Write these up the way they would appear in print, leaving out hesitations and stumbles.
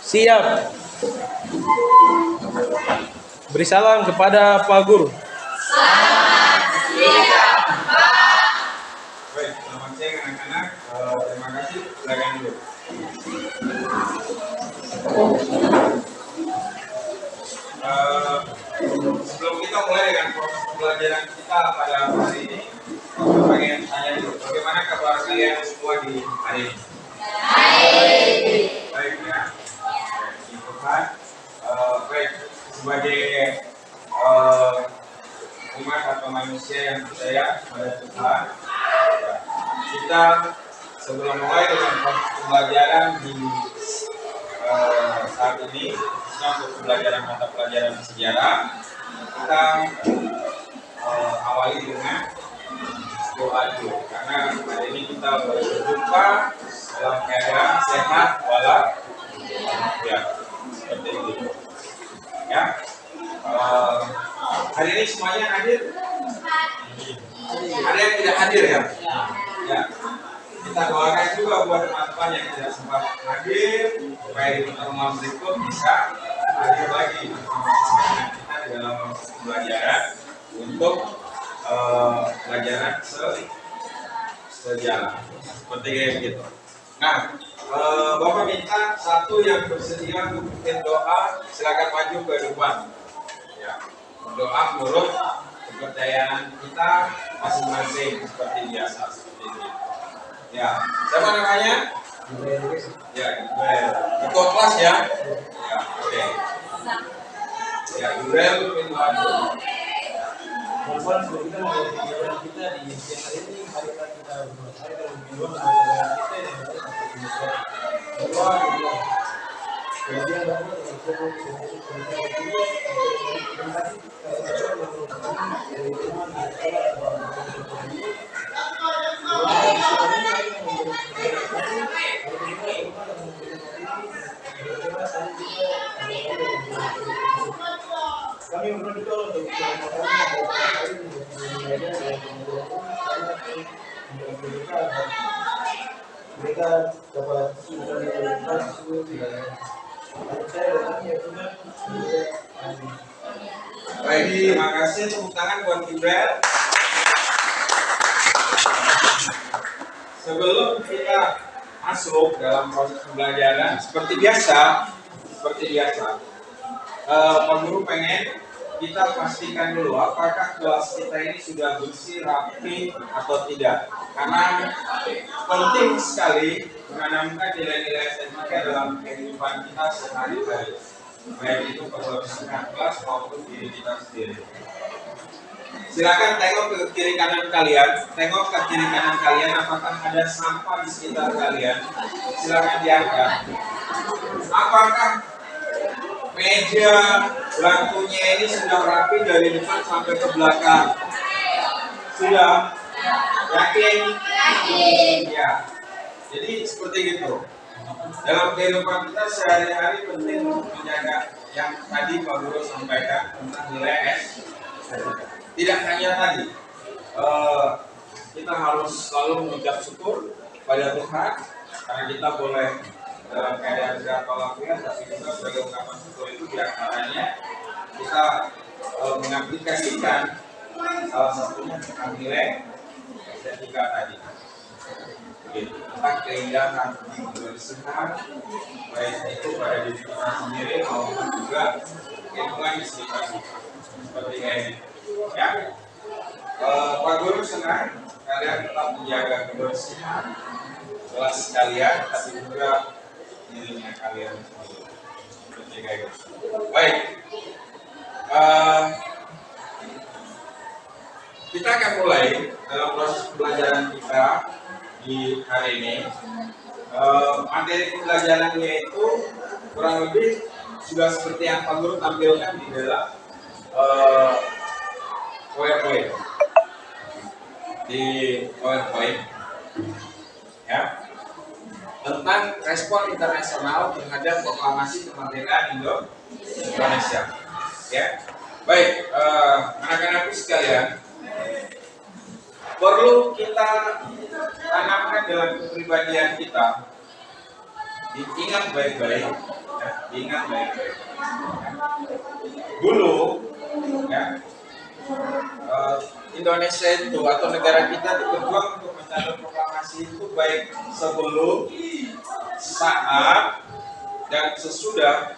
Siap. Beri salam kepada Pak Guru. Baik, selamat siang anak-anak. Terima kasih. Silakan dulu. Sebelum kita mulai dengan proses pembelajaran kita pada hari ini, saya pengen tanya dulu, bagaimana kabar kalian semua di hari ini? Baik ya. Baik, Tuhan. Baik, sebagai umat atau manusia yang percaya pada Tuhan, kita sebelum mulai dengan proses pembelajaran di saat ini, khususnya untuk pembelajaran mata pelajaran sejarah, kita awali dengan doa dulu, karena hari ini kita berjumpa dalam keadaan sehat walafiat, seperti itu. Ya, hari ini semuanya hadir. Ada yang tidak hadir ya? Ya. Kita doakan juga buat teman-teman yang tidak sempat hadir, supaya di pertemuan berikut bisa hadir lagi bersama kita di dalam pembelajaran untuk pelajaran sejarah seperti kayak begitu. Nah, Bapak minta satu yang bersedia untuk bikin doa, silakan maju ke depan. Ya, doa menurut kepercayaan kita masing-masing seperti biasa seperti ini. Ya, siapa namanya? Ya, Ibrel. Ketua kelas ya? Ya, oke. Ya, Ibrel bin Wadu. Bapak sudah kita menjadi kegiatan kita di siang hari ini. Mari kita berusaha dalam kehidupan pembelajaran kita yang ada di berdoa. Kemudian Bapak terus kami berdoa untuk mereka dapat Baik, terima kasih. Tepuk tangan buat Ibrel. Sebelum kita masuk dalam proses pembelajaran, seperti biasa, Pak Guru pengen kita pastikan dulu apakah kelas kita ini sudah bersih, rapi atau tidak. Karena penting sekali menanamkan nilai-nilai estetika dalam kehidupan kita sehari-hari, baik itu kebersihan kelas maupun diri kita sendiri. Silakan tengok ke kiri kanan kalian, apakah ada sampah di sekitar kalian. Silakan diangkat. Apakah meja lampunya ini sudah rapi dari depan sampai ke belakang? Sudah? Yakin? Ya. Jadi seperti itu. Dalam kehidupan kita sehari-hari penting menjaga yang tadi Pak Guru sampaikan tentang nilai estetika. Tidak hanya tadi, kita harus selalu mengucap syukur pada Tuhan karena kita boleh dalam keadaan sehat walafiat, tapi juga sebagai ungkapan syukur itu diantaranya kita mengaplikasikan salah satunya tentang nilai estetika tadi. Tentang keindahan, tentang kebersihan, baik itu pada diri kita sendiri maupun juga lingkungan di sekitar kita. Seperti ini. Ya, Pak Guru senang kalian tetap menjaga kebersihan kelas kalian, tapi juga dirinya kalian sendiri. Seperti kayak gitu. Baik, kita akan mulai dalam proses pembelajaran kita di hari ini. Materi pembelajarannya itu kurang lebih sudah seperti yang Pak Guru tampilkan di dalam PowerPoint. Di PowerPoint, ya, tentang respon internasional terhadap proklamasi kemerdekaan Indonesia. Ya, baik, anak-anakku sekalian, perlu kita tanamkan dalam kepribadian kita, diingat baik-baik Ya, diingat baik-baik. Dulu, ya, Indonesia itu atau negara kita itu berjuang untuk mencabut proklamasi itu baik sebelum, saat, dan sesudah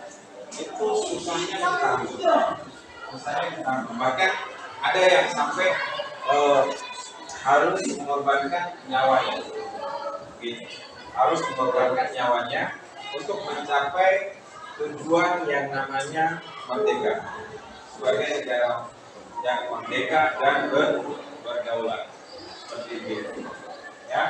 itu susahnya ditanggung. Bahkan ada yang sampai harus mengorbankan nyawanya, gitu. Harus mengorbankan nyawanya untuk mencapai tujuan yang namanya merdeka sebagai negara yang merdeka dan berdaulat, seperti itu. Ya,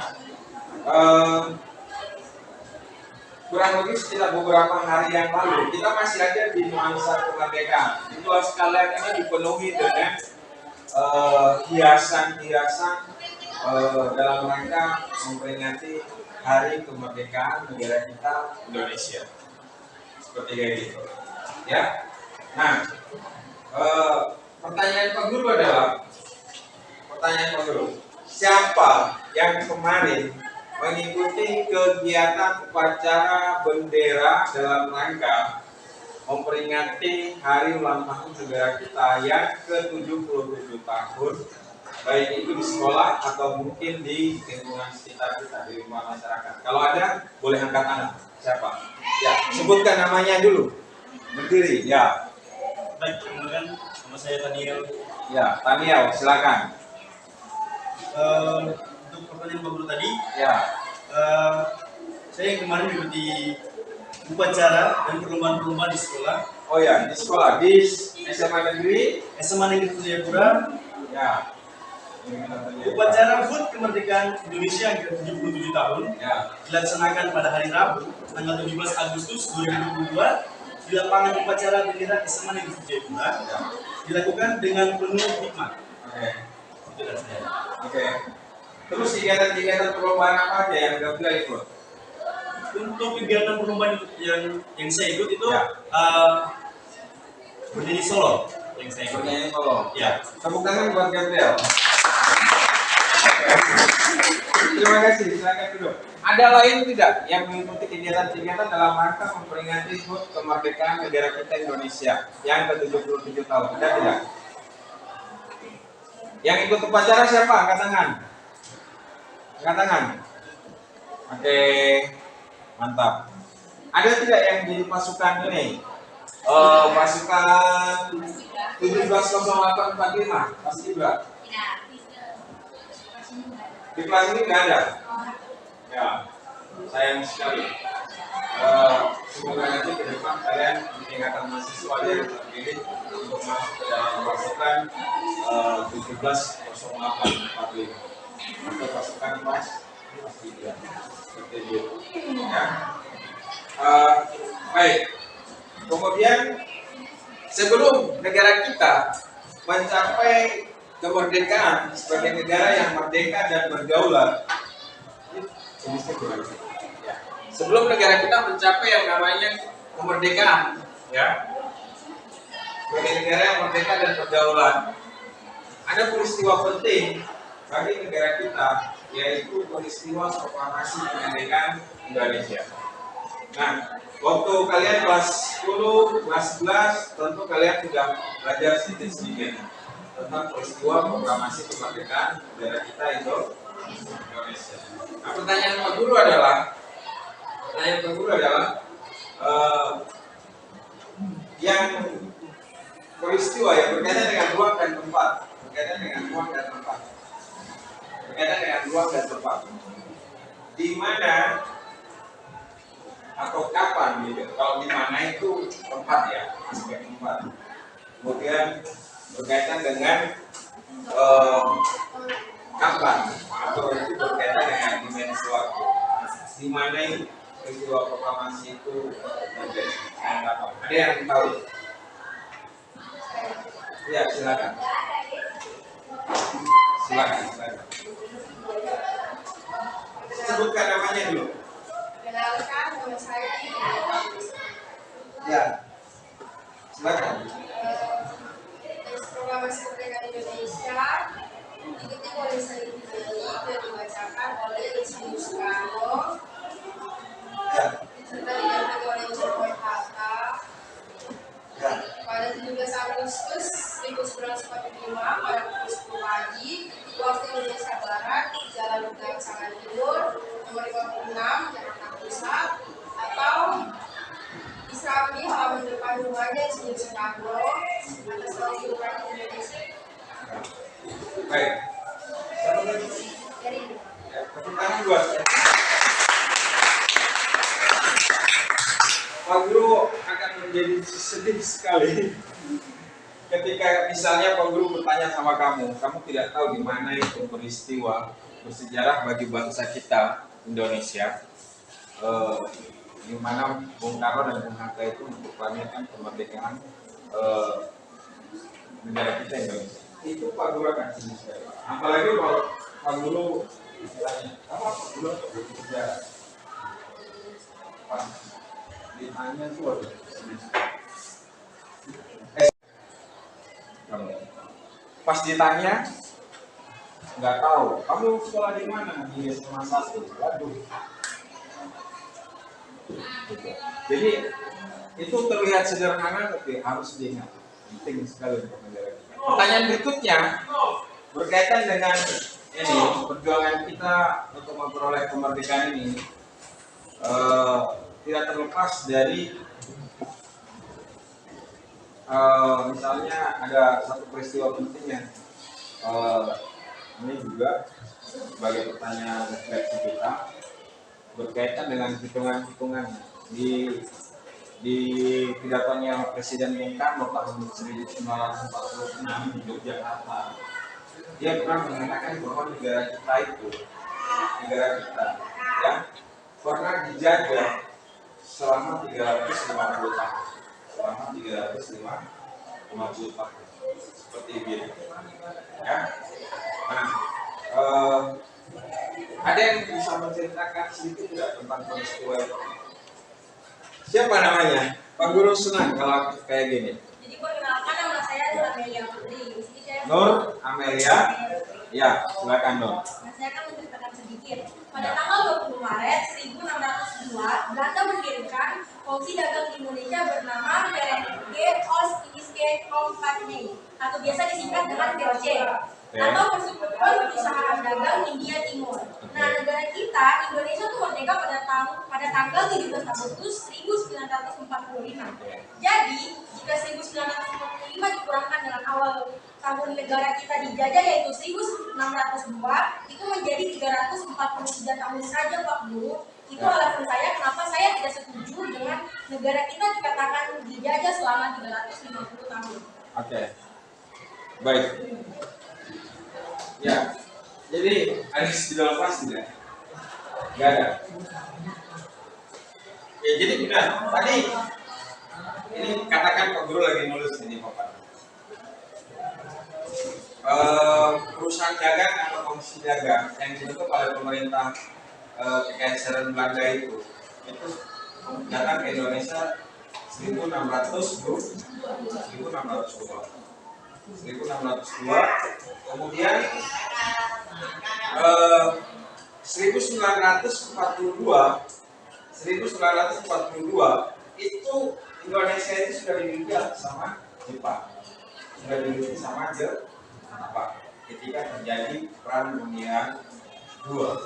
kurang lebih sekitar beberapa hari yang lalu kita masih ada di nuansa kemerdekaan. Situasi sekalian ini dipenuhi dengan hiasan-hiasan dalam rangka memperingati hari kemerdekaan negara kita Indonesia. Seperti kayak gitu. Ya. Nah, pertanyaan Pak Guru adalah, siapa yang kemarin mengikuti kegiatan upacara bendera dalam rangka memperingati hari ulang tahun negara kita yang ke-77 tahun, baik itu di sekolah atau mungkin di lingkungan sekitar kita, di rumah masyarakat. Kalau ada, boleh angkat tangan. Siapa? Ya, sebutkan namanya dulu. Berdiri, ya. Baik, kemudian nama saya Daniel. Ya, Daniel, silakan. Untuk pertanyaan Pak Guru tadi, Ya. saya yang kemarin mengikuti upacara dan perlombaan-perlombaan di sekolah. Oh ya, di sekolah, di SMA Negeri Negeri Jayapura. Ya. Upacara HUT kemerdekaan Indonesia yang ke-77 tahun Ya. dilaksanakan pada hari Rabu, tanggal 17 Agustus 2022 di lapangan upacara bendera SMA Negeri Jayapura. Ya. Dilakukan dengan penuh hikmat. Oke. Itu dari saya. Oke. Terus kegiatan-kegiatan perlombaan apa aja yang Gabriel ikut? Untuk kegiatan perlombaan yang saya ikut itu Ya. bernyanyi solo yang saya ikut. Bernyanyi solo. Ya. Tepuk tangan buat Gabriel. Terima kasih, silakan duduk. Ada lain tidak yang mengikuti kegiatan-kegiatan dalam rangka memperingati HUT kemerdekaan negara kita Indonesia yang ke-77 tahun? Ada tidak? Yang ikut upacara siapa? Angkat tangan. Angkat tangan. Oke, mantap. Ada tidak yang jadi pasukan ini? Pasukan 170845, pasti juga. Di kelas ini nggak ada. Ya, sayang sekali. Semoga nanti ke depan kalian di tingkatan mahasiswa yang terpilih untuk masuk ke dalam pasukan 170845 atau pasukan pas tiga seperti itu. Ya. Baik. Kemudian sebelum negara kita mencapai kemerdekaan sebagai negara yang merdeka dan berdaulat, sebelum negara kita mencapai yang namanya kemerdekaan, ya, sebagai negara yang merdeka dan berdaulat, ada peristiwa penting bagi negara kita, yaitu peristiwa proklamasi kemerdekaan Indonesia. Nah, waktu kalian kelas 10, kelas 11, tentu kalian sudah belajar sedikit-sedikit tentang peristiwa proklamasi kemerdekaan negara kita Indonesia. Nah, pertanyaan Pak Guru adalah, yang peristiwa yang berkaitan dengan ruang dan tempat, di mana atau kapan gitu. Kalau di mana itu tempat ya, aspek tempat. Kemudian berkaitan dengan kapan atau itu berkaitan dengan dimensi waktu. Di mana peristiwa proklamasi itu terjadi? Ada yang tahu? Ya, silakan. Sebutkan namanya dulu. Kenalkan, nama saya Ya, silakan. Proklamasi Kemerdekaan Indonesia diikuti oleh Said dan dibacakan oleh Insinyur Soekarno Ya. serta didampingi oleh Jokowi Baik. Satu lagi. Ya, tepuk tangan buat Pak Guru akan menjadi sedih sekali ketika misalnya Pak Guru bertanya sama kamu tidak tahu di mana itu peristiwa bersejarah bagi bangsa kita Indonesia, di mana Bung Karno dan Bung Hatta itu memproklamirkan kemerdekaan negara kita Indonesia. Itu Pak Guru akan sedih sekali. Apalagi kalau Pak Guru ditanya, kamu Pak Guru untuk bersejarah? Pak, ditanya tuh harus sedih sekali. Pas ditanya nggak tahu, kamu sekolah di mana? Di SMA 1. Waduh. Jadi itu terlihat sederhana tapi harus diingat, penting sekali untuk negara kita. Pertanyaan berikutnya berkaitan dengan ini perjuangan kita untuk memperoleh kemerdekaan ini, tidak terlepas dari misalnya ada satu peristiwa penting yang ini juga sebagai pertanyaan refleksi kita berkaitan dengan hitungan-hitungan di pidatonya Presiden Bung Karno tahun 1946 di Yogyakarta. Dia pernah mengatakan bahwa negara kita ya pernah dijajah selama 350 tahun. Selama 350 tahun. Seperti ini. Ya. Nah, ada yang bisa menceritakan sedikit tidak tentang peristiwa itu? Siapa namanya? Pak Guru senang kalau kayak gini. Jadi perkenalkan, nama saya Nur Amelia Putri. Nur Amelia. Ya, silakan Nur. Nah, saya akan menceritakan sedikit. Pada tanggal 20 Maret 1602, Belanda mengirimkan Polisi Dagang Indonesia bernama Verenigde Oost-Indische Compagnie atau biasa disingkat dengan VOC, atau Persekutuan Perusahaan Dagang India Timur. Nah, negara kita Indonesia itu merdeka pada tanggal 17 Agustus 1945. Jadi, jika 1945 dikurangkan dengan awal tahun negara kita dijajah yaitu 1602, itu menjadi 343 tahun saja Pak Guru. Itu alasan saya kenapa saya tidak setuju dengan negara kita dikatakan dijajah selama 350 tahun. Oke. Baik. Ya. Jadi ada di dalam kelas tidak? Tidak ada. Ya, jadi benar. Tadi ini katakan Pak Guru lagi nulis ini Bapak. Perusahaan dagang atau komisi dagang yang dibentuk oleh pemerintah Kekaisaran Belanda itu datang ke Indonesia 1602. Kemudian 1942 itu Indonesia itu sudah dimiliki sama Jepang, sudah dimiliki sama Jepang ketika terjadi Perang Dunia II.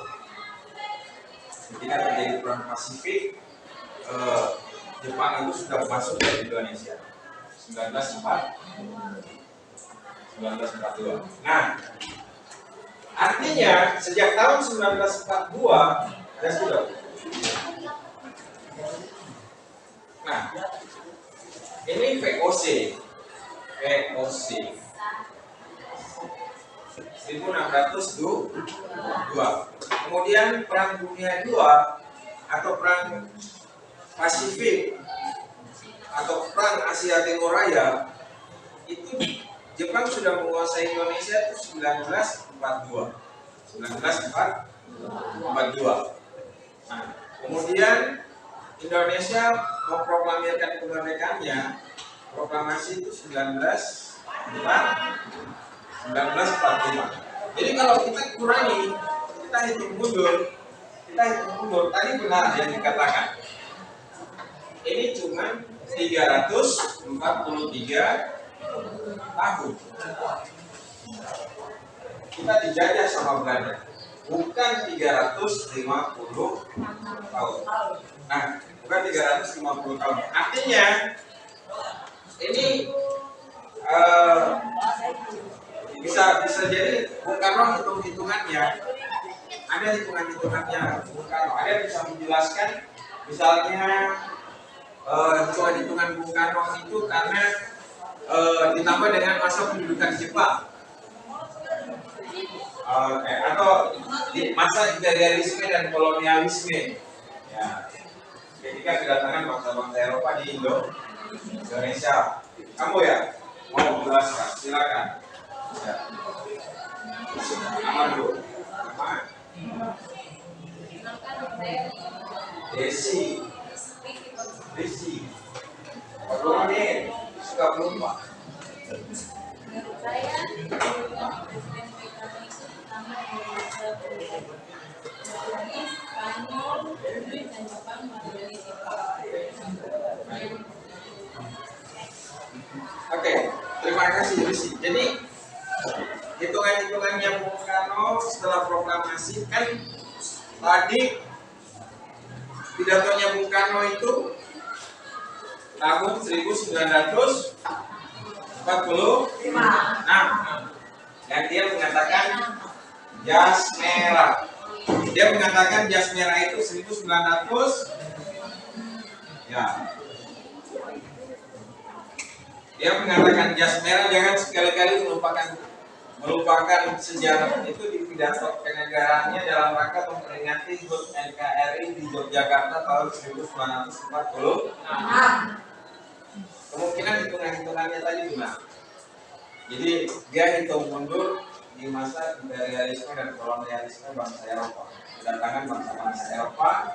Ketika terjadi Perang Pasifik, Jepang itu sudah masuk ke Indonesia 1942. Nah, artinya sejak tahun 1942 ada sudah. Nah, ini VOC 1602. Kemudian Perang Dunia II atau Perang Pasifik atau Perang Asia Timur Raya itu Jepang sudah menguasai Indonesia itu 1942. Nah, kemudian Indonesia memproklamirkan kemerdekaannya, proklamasi itu 1945. Jadi kalau kita kurangi, kita hitung mundur, tadi benar yang dikatakan. Ini cuma 343 tahun. Kita dijajah sama Belanda, bukan 350 tahun. Nah, bukan 350 tahun. Artinya ini bisa jadi Bung Karno hitung-hitungannya, ada hitungannya Bung Karno, ada yang bisa menjelaskan misalnya hitungan Bung Karno itu karena ditambah dengan masa pendudukan Jepang. Atau di masa imperialisme dan kolonialisme, ya, ketika kedatangan bangsa-bangsa Eropa di Indonesia. Kamu ya mau menjelaskan, silakan. Ya. Aman dulu. Aman. Desi. Kalau ini suka lupa. Menurut saya, presiden PKB itu pertama Indonesia Portugis, Spanyol, Inggris, dan Jepang melalui Jepang. Oke, terima kasih Desi. Jadi hitungannya Bung Karno setelah proklamasi kan tadi pidatonya Bung Karno itu tahun 1946. Yang dia mengatakan jas merah. Dia mengatakan jas merah itu 1900. Ya. Dia mengatakan jas merah, jangan sekali-kali melupakan sejarah itu di pidato kenegaraannya dalam rangka memperingati HUT NKRI di Yogyakarta tahun 1946. Kemungkinan hitungannya tadi gimana? Jadi dia hitung mundur di masa imperialisme dan kolonialisme bangsa Eropa, kedatangan bangsa-bangsa Eropa,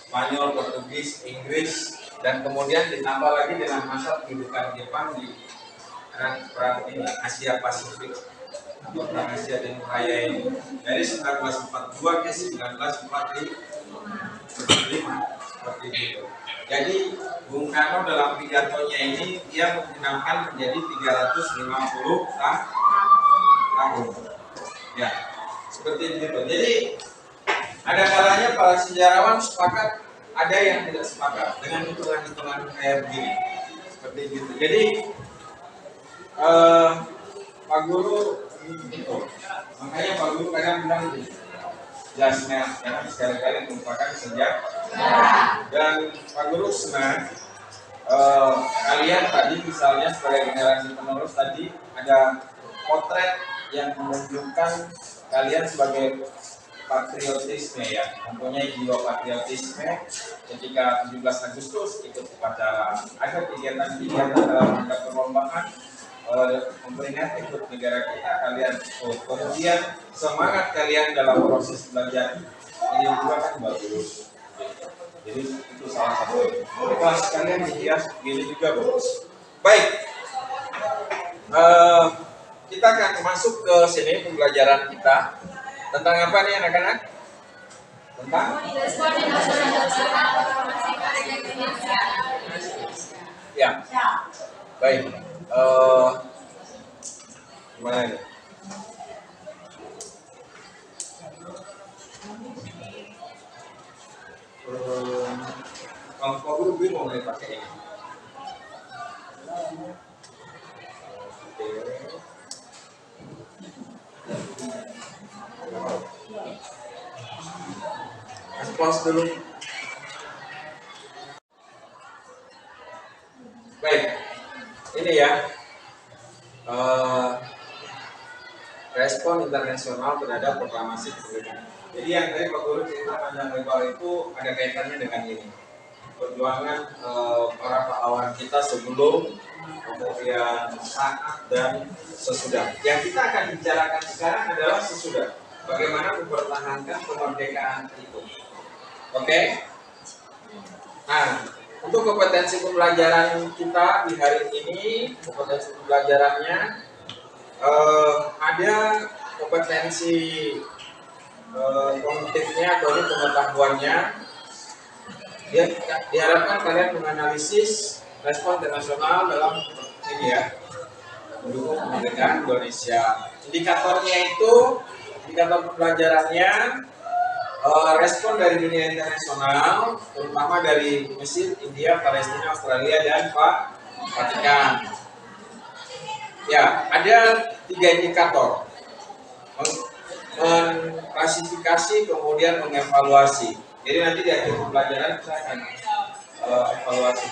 Spanyol, Portugis, Inggris, dan kemudian ditambah lagi dengan masa pendudukan Jepang di perang ini Asia Pasifik atau perang Asia Timur Raya ini dari 1942 ke 1945 seperti itu. Jadi Bung Karno dalam pidatonya ini dia mengenalkan menjadi 350 tahun. Ya, seperti itu. Jadi ada kalanya para sejarawan sepakat, ada yang tidak sepakat dengan hitungan-hitungan kayak begini. Seperti itu. Jadi Pak Guru itu, makanya Pak Guru kadang bilang itu jas merah, karena sekali-kali merupakan sejarah. Dan Pak Guru senang kalian tadi misalnya sebagai generasi penerus tadi ada potret yang menunjukkan kalian sebagai patriotisme ya, mempunyai jiwa patriotisme ketika 17 Agustus ikut upacara, ada kegiatan-kegiatan dalam rangka perlombaan memperingati HUT negara kita, kalian kemudian semangat kalian dalam proses belajar ini juga kan bagus. Jadi itu salah satu. Kelas kalian dihias begini juga bagus. Baik, kita akan masuk ke sini pembelajaran kita tentang apa nih anak-anak? Tentang ya. Baik. Gimana ini? Kalau Pak Guru bingung nih pakai ini. Pause dulu. Baik, ini ya respon internasional terhadap proklamasi kemerdekaan. Jadi yang tadi Pak Guru cerita panjang lebar itu ada kaitannya dengan ini. Perjuangan para pahlawan kita sebelum, kemudian saat dan sesudah. Yang kita akan bicarakan sekarang adalah sesudah. Bagaimana mempertahankan kemerdekaan itu. Oke? Nah, untuk kompetensi pembelajaran kita di hari ini, kompetensi pembelajarannya ada kompetensi kognitifnya atau pengetahuannya. Diharapkan kalian menganalisis respon internasional dalam ini ya, mendukung kemerdekaan Indonesia. Indikatornya itu, indikator pembelajarannya respon dari dunia internasional, terutama dari Mesir, India, Palestina, Australia, dan Vatikan. Ya, ada tiga indikator: mengklasifikasi, kemudian mengevaluasi. Jadi nanti di akhir pembelajaran kita akan evaluasi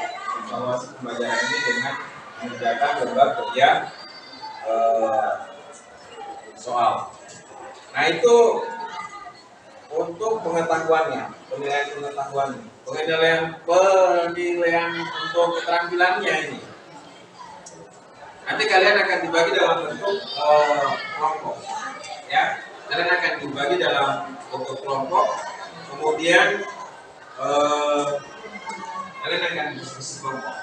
pembelajaran ini dengan mengerjakan beberapa kerja soal. Nah, itu untuk pengetahuannya, penilaian pengetahuannya, penilaian untuk keterampilannya ini. Nanti kalian akan dibagi dalam bentuk kelompok, ya. Kalian akan dibagi dalam bentuk kelompok, kemudian kalian akan diskusi kelompok,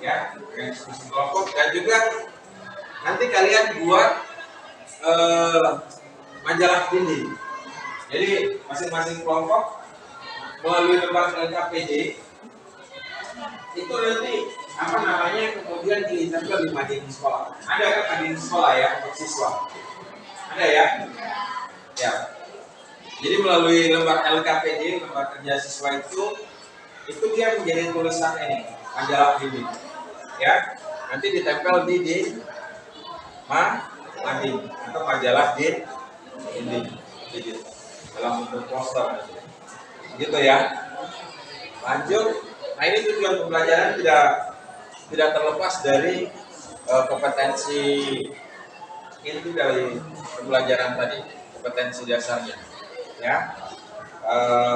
ya, diskusi kelompok, dan juga nanti kalian buat majalah dinding. Jadi masing-masing kelompok melalui lembaga LKPD itu nanti apa namanya kemudian ditempel di mading sekolah. Ada kan mading sekolah ya untuk siswa? Ada ya? Ya. Jadi melalui lembaga LKPD, lembaga kerja siswa itu dia menjadi tulisan ini majalah dinding. Ya, nanti ditempel di mading atau majalah dinding gitu, dalam bentuk poster gitu ya. Lanjut. Nah, ini tujuan pembelajaran tidak terlepas dari kompetensi inti dari pembelajaran tadi, kompetensi dasarnya ya.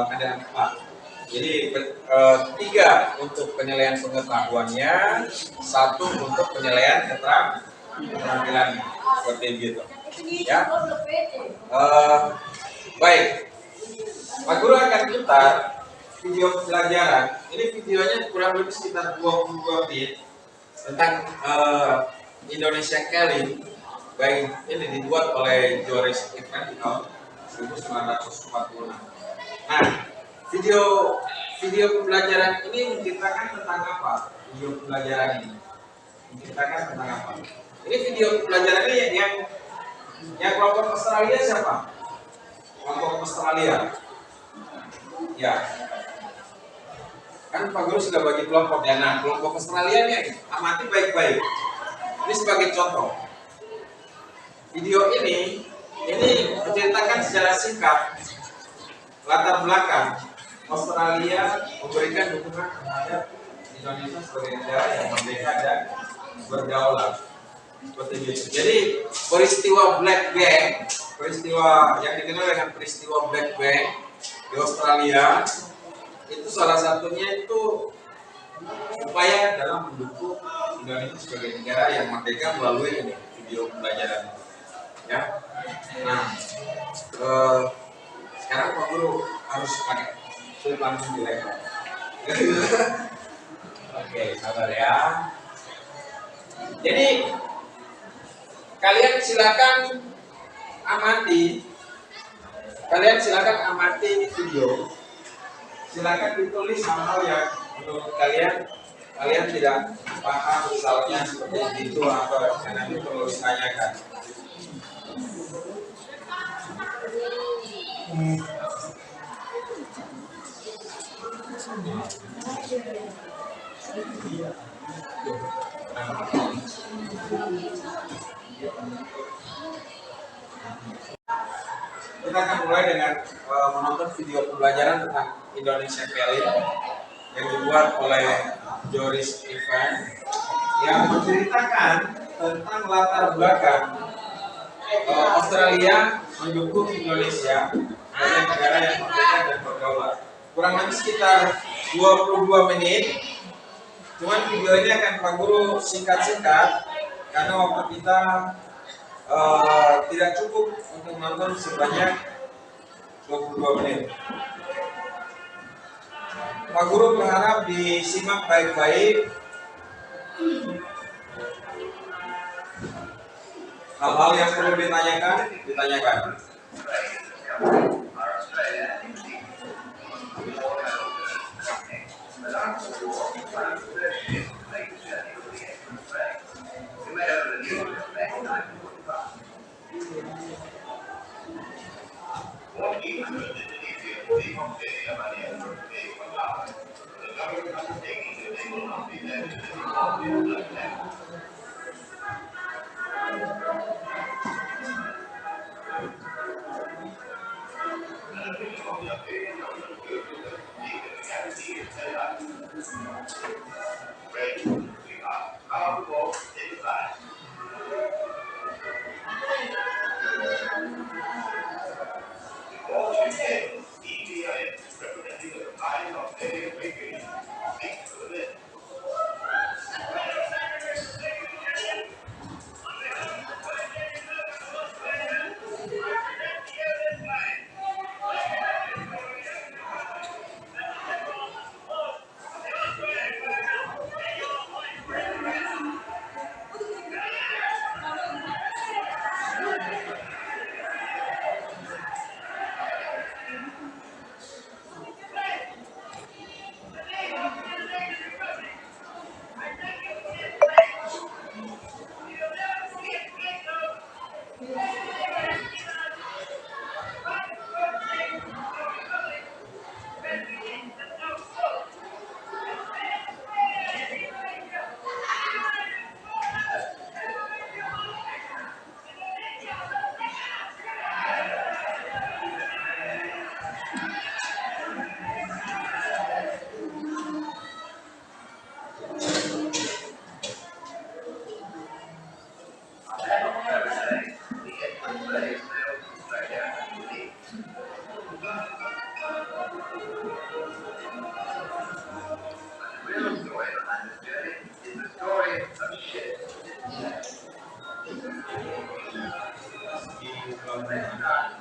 Ada 4. Jadi 3 untuk penilaian pengetahuannya, 1 untuk penilaian keterampilannya, seperti gitu ya. Baik, Pak Guru akan putar video pembelajaran. Ini videonya kurang lebih sekitar 22 menit tentang Indonesia Kelly. Baik, ini dibuat oleh Joris Event di tahun 1946. Nah, video pembelajaran ini menceritakan tentang apa? Video pembelajaran ini menceritakan tentang apa? Ini video pembelajaran ini yang kelompok Australia siapa? Kelompok Australia. Ya. Kan Pak Guru sudah bagi kelompok ya. Nah, kelompok Australia nih amati baik-baik. Ini sebagai contoh. Video ini menceritakan secara singkat latar belakang Australia memberikan dukungan terhadap Indonesia sebagai negara yang merdeka dan berdaulat. Seperti itu. Jadi peristiwa Black Bank, peristiwa yang dikenal dengan peristiwa Black Bank di Australia, itu salah satunya itu upaya dalam mendukung Indonesia sebagai negara yang merdeka melalui ini video pembelajaran. Ya. Nah, sekarang Pak Guru harus pakai sulit langsung direkam. Oke, sabar ya. Jadi kalian silakan amati video. Silakan ditulis hal-hal yang menurut kalian tidak paham, misalnya seperti itu atau yang nanti perlu ditanyakan. Kita akan mulai dengan menonton video pembelajaran tentang Indonesia Kelly yang dibuat oleh Joris Event yang menceritakan tentang latar belakang Australia mendukung Indonesia sebagai negara yang merdeka dan berdaulat. Kurang lebih sekitar 22 menit. Cuman video ini akan Pak Guru singkat-singkat karena waktu kita tidak cukup untuk menonton sebanyak 22 menit. Pak Guru berharap disimak baik-baik. Hal-hal yang perlu ditanyakan. Di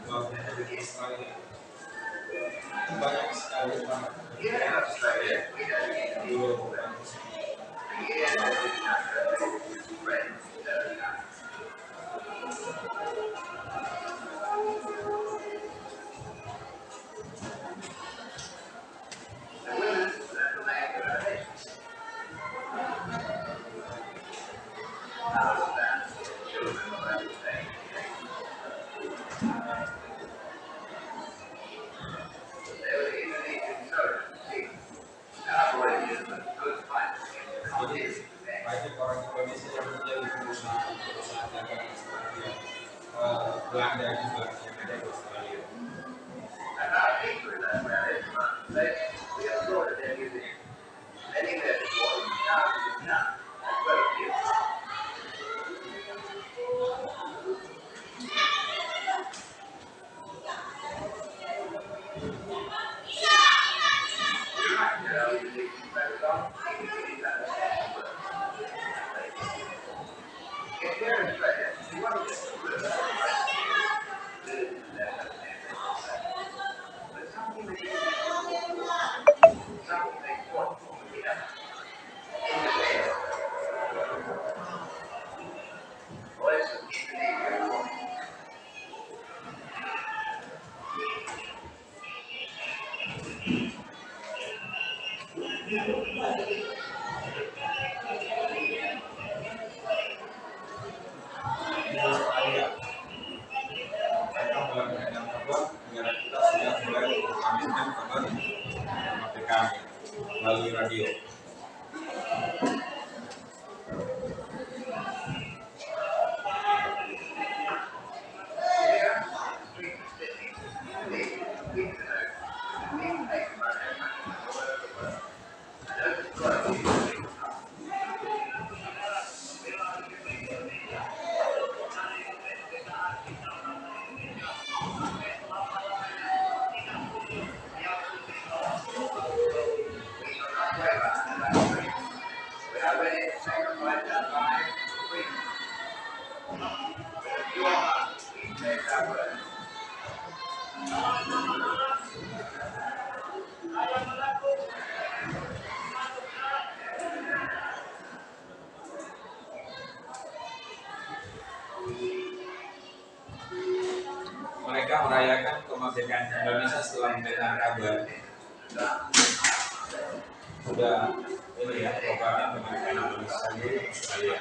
pelabuhan di Australia banyak sekali banget banyak orang Indonesia yang menjadi perusahaan dagang Australia, Belanda juga yang ada di Australia. Di Australia, mereka mulai beredar kabar negara kita sudah mulai mengaminkan kabar kemerdekaan melalui radio. Mereka merayakan kemerdekaan Indonesia setelah mendengar kabar sudah ini ya programnya kemerdekaan Indonesia di Australia.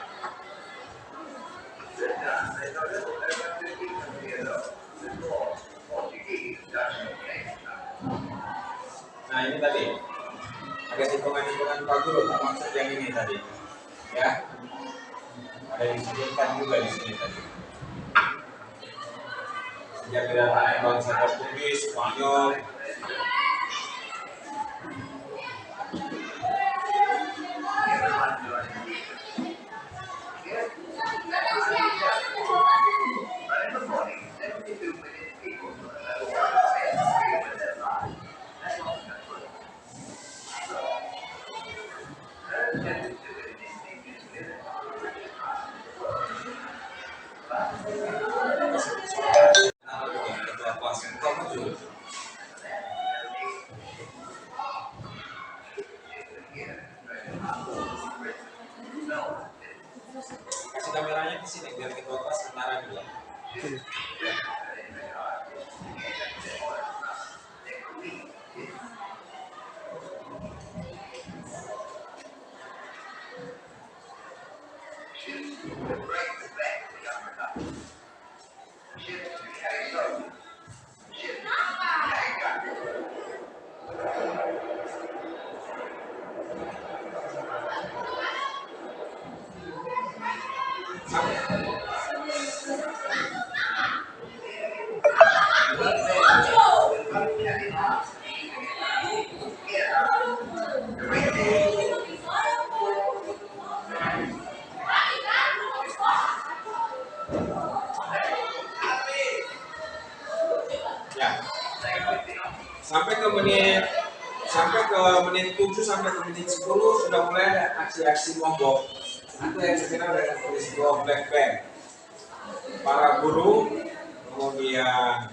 Nah ini tadi ada hitungan-hitungan Pak Guru termasuk yang ini tadi ya, ada yang disebutkan juga di sini tadi. kedatangan bangsa Portugis, Spanyol. Ketua kelas pertama juga. Kasih kameranya ke sini biar ketua kelas setara juga. Ya, sampai ke menit 7 sampai ke menit 10 sudah mulai ada aksi-aksi lombok atau yang dikenal dengan peristiwa Black Band. Para buruh, kemudian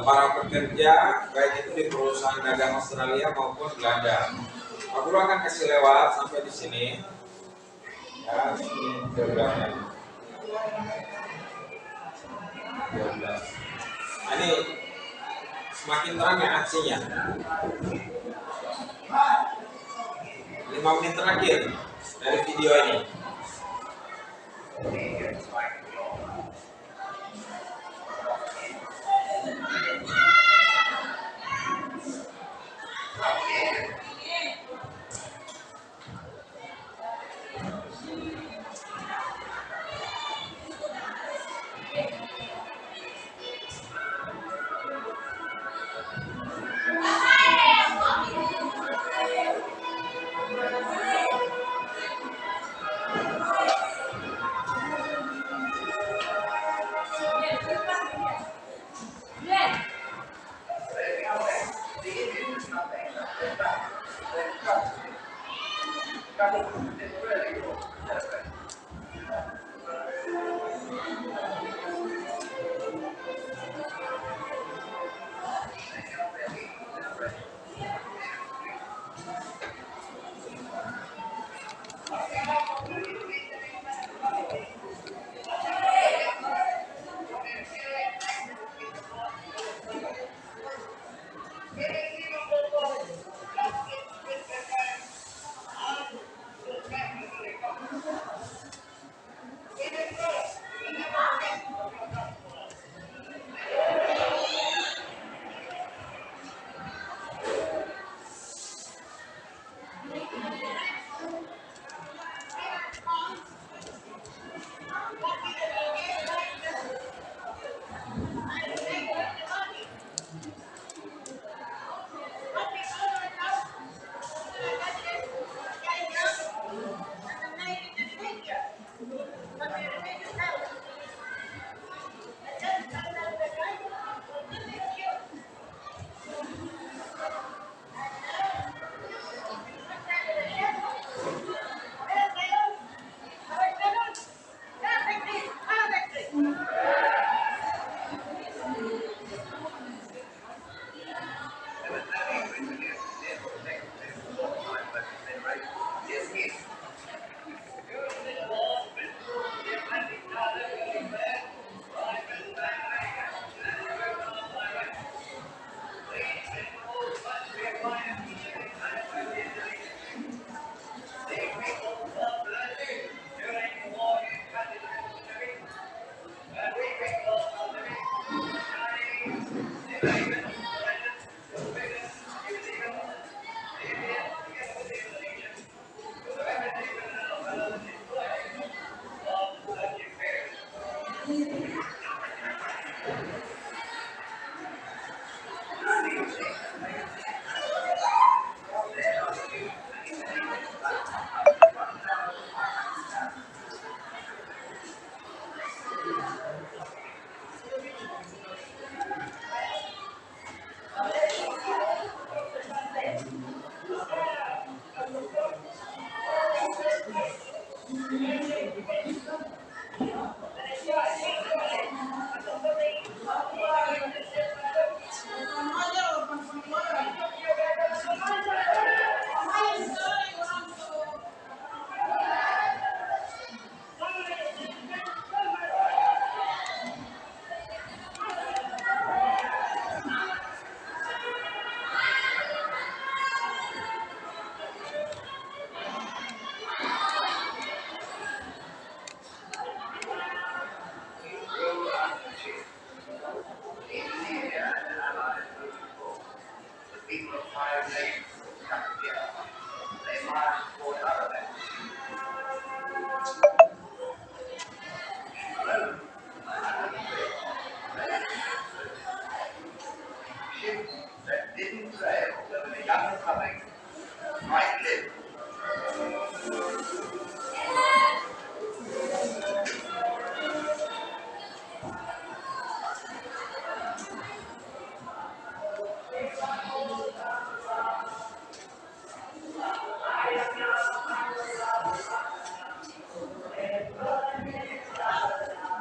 para pekerja, baik itu di perusahaan dagang Australia maupun Belanda. Pak Guru akan kasih lewat sampai di sini. Ya, ini 12. Nah, ini semakin terang ya aksinya. 5 menit terakhir dari video ini.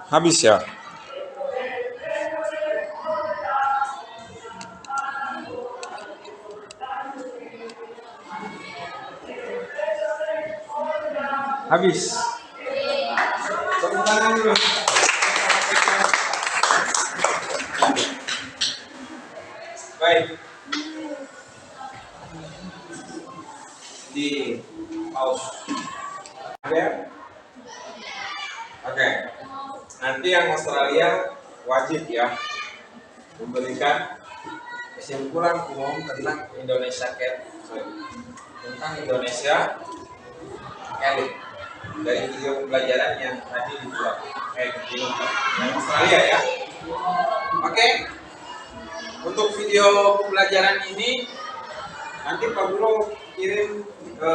Habis ya? Habis. Tepuk tangan dulu. Baik. Di pause. Ada? Oke. Nanti yang Australia wajib ya memberikan kesimpulan umum tentang Indonesia tentang Indonesia Elit dari video pembelajaran yang tadi dibuat yang Australia ya. Oke. Untuk video pembelajaran ini nanti Pak Guru kirim ke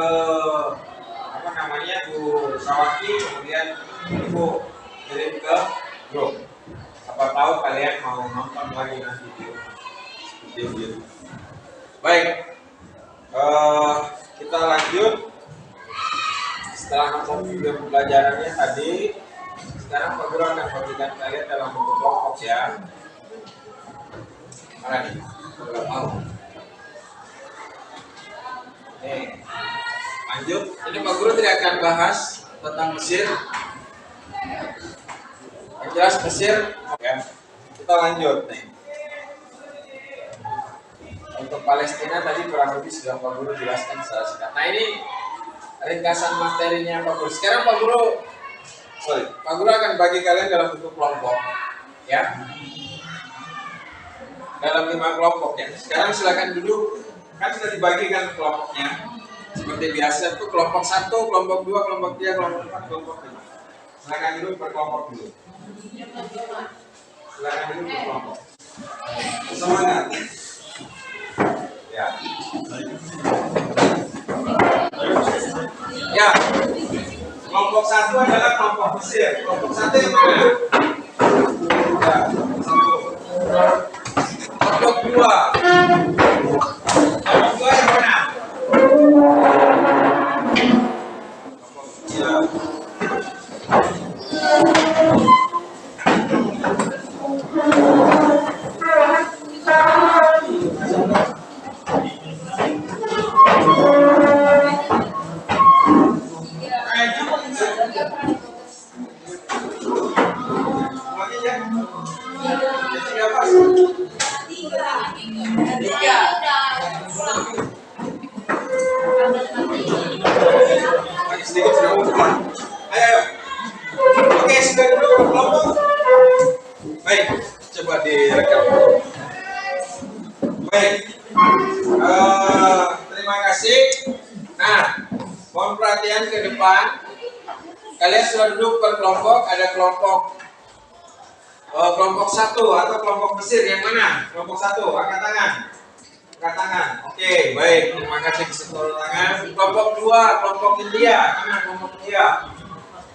Bu Sawaki, kemudian Ibu kirim ke grup. Apa tahu kalian mau nonton lagi nanti video. Baik, kita lanjut. Setelah nonton video pembelajarannya tadi, sekarang Pak Guru akan bagikan kalian dalam bentuk kelompok ya. Mana nih? Kalau mau. Nih, lanjut. Ini Pak Guru tidak akan bahas tentang Mesir. Yang jelas Mesir, ya. Kita lanjut nih. Untuk Palestina tadi kurang lebih sudah Pak Guru jelaskan secara singkat. Nah ini ringkasan materinya Pak Guru. Sekarang Pak Guru akan bagi kalian dalam bentuk kelompok, ya. Dalam 5 kelompok ya. Sekarang silakan duduk. Kan sudah dibagikan kelompoknya. Seperti biasa itu kelompok 1, kelompok 2, kelompok 3, kelompok 4, kelompok 5. Silakan duduk per kelompok dulu. Silakan duduk per kelompok. Semangat. Ya. Ya. Kelompok 1 adalah kelompok Mesir. Kelompok 1 yang mana? Ya, 1. Kelompok 2. Kelompok 2 yang mana? Ya. Ayo. Oke, sudah duduk kelompok. Baik, coba direkam. Baik. Terima kasih. Nah, mohon perhatian ke depan. Kalian sudah duduk per kelompok. Ada kelompok 1 atau kelompok Mesir yang mana? Kelompok 1, angkat tangan. Angkat tangan. Oke, baik. Terima kasih bisa turun tangan. Kelompok 2, kelompok India. Mana kelompok India?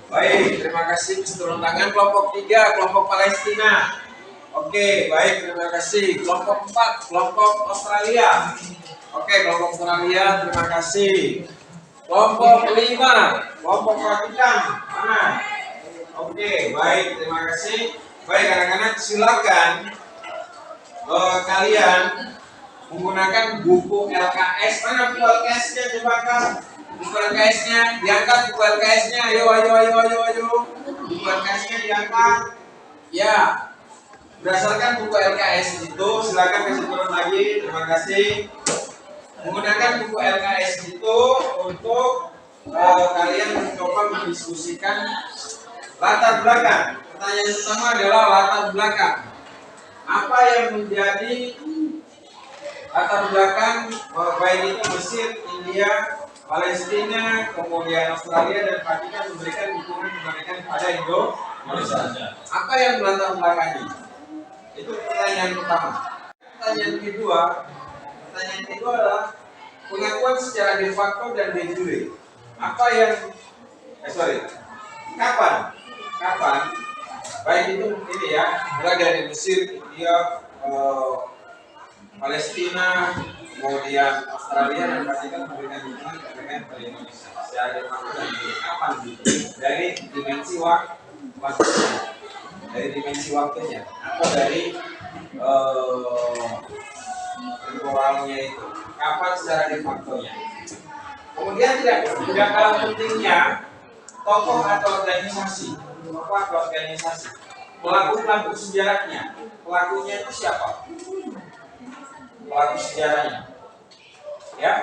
Baik, terima kasih bisa turun tangan. Kelompok 3, kelompok Palestina. Oke, baik, terima kasih. Kelompok 4, kelompok Australia. Oke, kelompok Australia, terima kasih. Kelompok 5, kelompok Vatikan. Mana? Oke, baik, terima kasih. Baik, anak-anak silakan kalian menggunakan buku LKS. Mana buku LKS-nya? Coba Kak. Buku LKS-nya diangkat, buku LKS-nya. Ayo. Buku LKS-nya diangkat. Ya. Berdasarkan buku LKS itu, silakan kasih turun lagi. Terima kasih. Menggunakan buku LKS itu untuk kalian mencoba mendiskusikan latar belakang. Pertanyaan pertama adalah latar belakang. Apa yang menjadi latar belakang baik itu Mesir, India, Palestina, kemudian Australia dan Vatikan memberikan dukungan kepada Indonesia. Apa yang melatar belakangi? Itu pertanyaan pertama. Pertanyaan kedua adalah pengakuan secara de facto dan de jure. Kapan? Baik itu ini ya, mulai dari Mesir, India, Palestina, kemudian Australia dan Vatikan memberikan dukungan kepada Indonesia. Secara de facto dan de jure. Kapan gitu? Dari dimensi waktu. dari dimensi waktunya atau dari temporalnya itu, kapan secara de facto-nya. Kemudian tidak kalah pentingnya tokoh atau organisasi, pelaku sejarahnya. Pelakunya itu siapa? Pelaku sejarahnya, ya,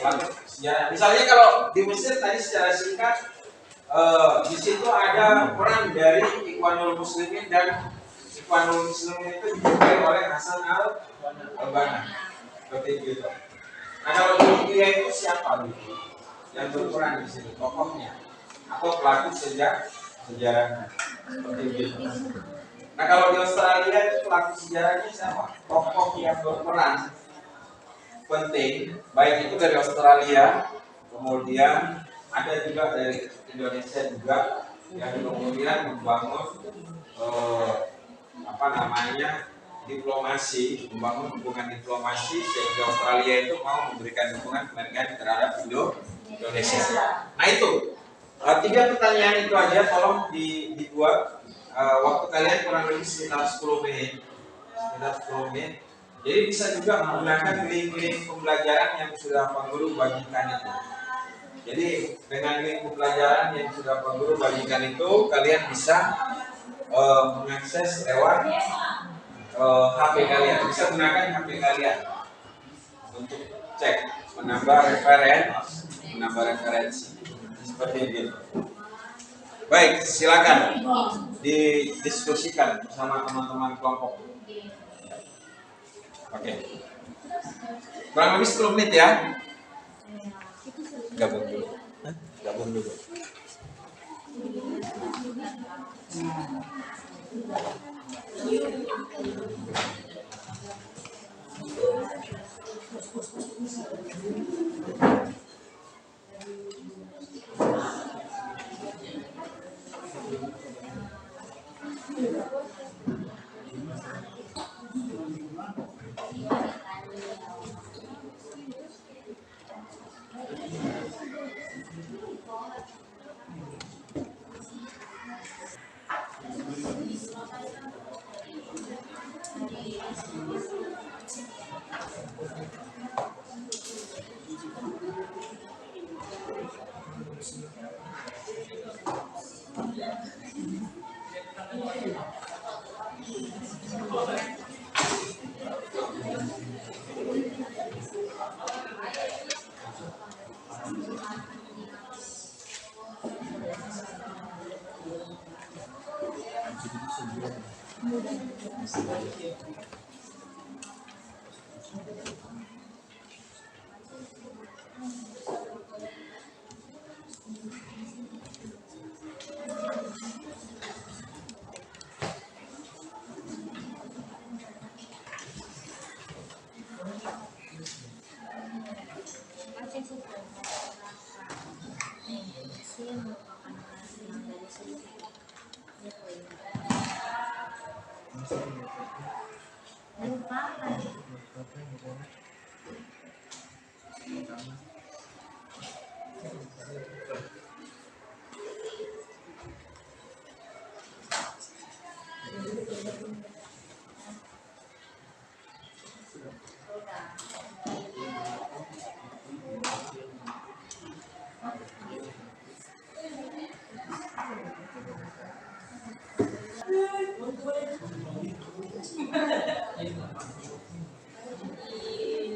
pelaku sejarah. Misalnya kalau di Mesir tadi secara singkat, di situ ada peran dari Ikhwanul Muslimin, dan Ikhwanul Muslimin itu dipimpin oleh Hasan al-Banna, seperti itu. Nah kalau di India itu siapa gitu yang berperan di sini, tokohnya atau pelaku sejarahnya, seperti itu. Nah kalau di Australia itu pelaku sejarahnya siapa? Tokoh yang berperan penting, baik itu dari Australia, kemudian ada juga dari Indonesia juga, yang kemudian membangun membangun hubungan diplomasi sehingga Australia itu mau memberikan dukungan kemerdekaan terhadap Indonesia. Nah itu 3 pertanyaan itu aja, tolong dibuat. Waktu kalian kurang lebih sekitar 10 menit. Jadi bisa juga menggunakan link-link pembelajaran yang sudah Pak Guru bagikan itu. Jadi dengan link pembelajaran yang sudah Pak Guru bagikan itu, kalian bisa mengakses lewat HP kalian. Bisa gunakan HP kalian untuk cek, menambah referensi seperti itu. Baik, silakan didiskusikan bersama teman-teman kelompok. Oke. Kurang lebih 10 menit ya. Gabung dulu.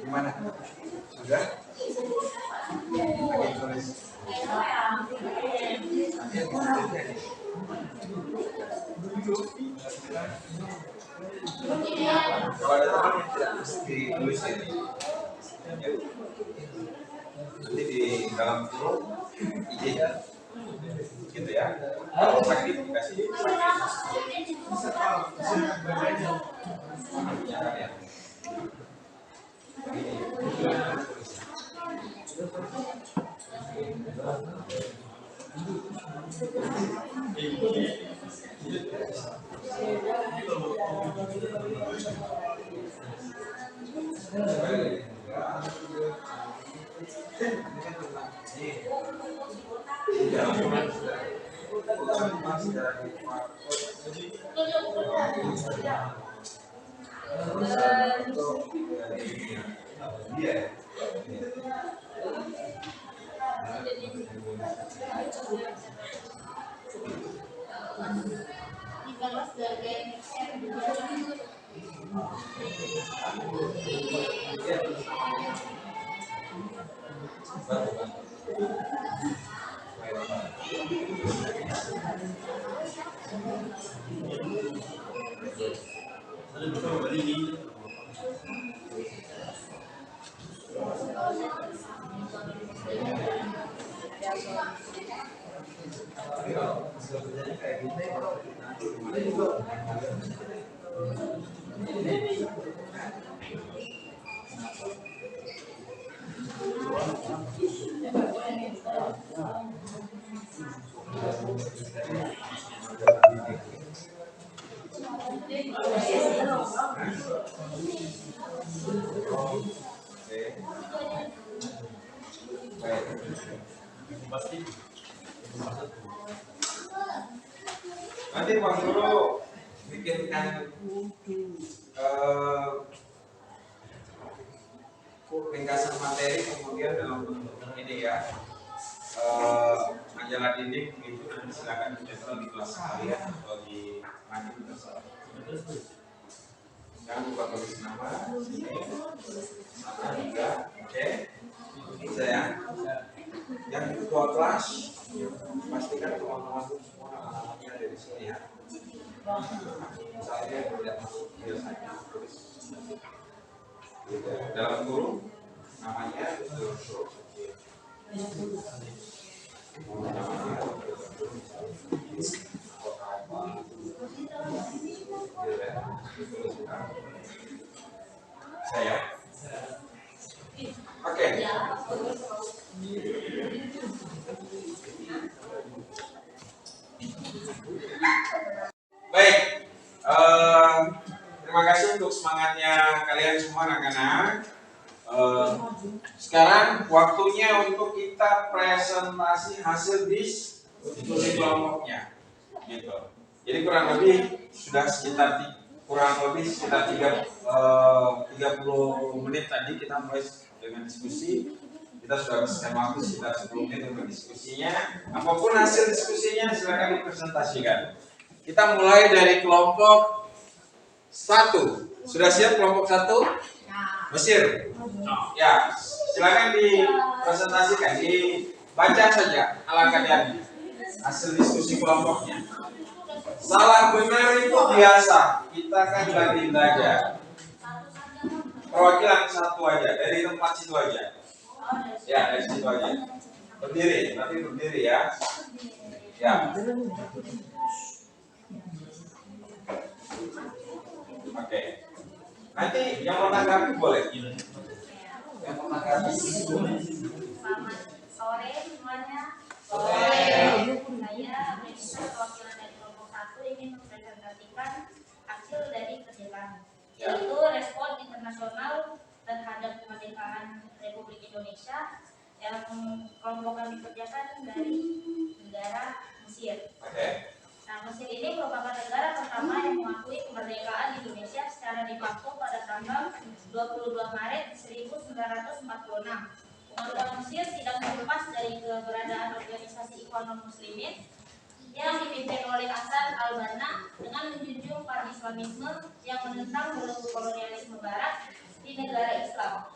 Gimana? Sudah? Lagi tulis. Kalau ada teman yang tidak bisa ditulis ini, nanti di dalam grup IG ya, gitu ya. Kalau sakit dikasih ya. Dibalas dari Nanti Bang Guru bikinkan ringkasan materi, kemudian dalam bentuk ini ya, majalah dinding begitu, nanti silakan dicetak di kelas kalian atau di mana terserah. Jangan lupa tulis nama, sini, sana juga, oke? Bisa ya? Yang ketua kelas, pastikan teman-teman semua alamatnya ada di sini ya. Saya tidak masuk biasanya tulis dalam kurung namanya betul. Saya. Oke. Baik. Terima kasih untuk semangatnya kalian semua anak-anak. Sekarang waktunya untuk kita presentasi hasil diskusi kelompoknya, gitu. Jadi kurang lebih sekitar 30 menit tadi kita mulai dengan diskusi. Kita sudah bersama waktu sekitar 10 menit untuk diskusinya. Apapun hasil diskusinya silakan dipresentasikan. Kita mulai dari kelompok 1. Sudah siap kelompok 1? Mesir. Ya, silakan dipresentasikan, dibaca saja ala kadarnya hasil diskusi kelompoknya. Salah benar itu biasa, kita kan lagi belajar. Perwakilan satu aja, dari tempat situ aja. Ya, dari situ aja. Berdiri, tapi berdiri ya. Ya. Oke. Nanti yang mau tanggapi boleh. Yang mau tanggapi boleh. Selamat sore semuanya. Sore. Saya Melisa, perwakilan dari kelompok 1 ingin mempresentasikan hasil dari kerja kami, yaitu respon internasional terhadap kemerdekaan Republik Indonesia yang kelompok kami kerjakan dari negara Mesir. Nah, Mesir ini merupakan negara pertama yang mengakui kemerdekaan Indonesia secara de facto pada tanggal 22 Maret 1946. Umat Mesir tidak terlepas dari keberadaan organisasi Ikhwanul Muslimin yang dipimpin oleh Hasan al-Banna dengan menjunjung pan-Islamisme yang menentang belenggu kolonialisme Barat di negara Islam.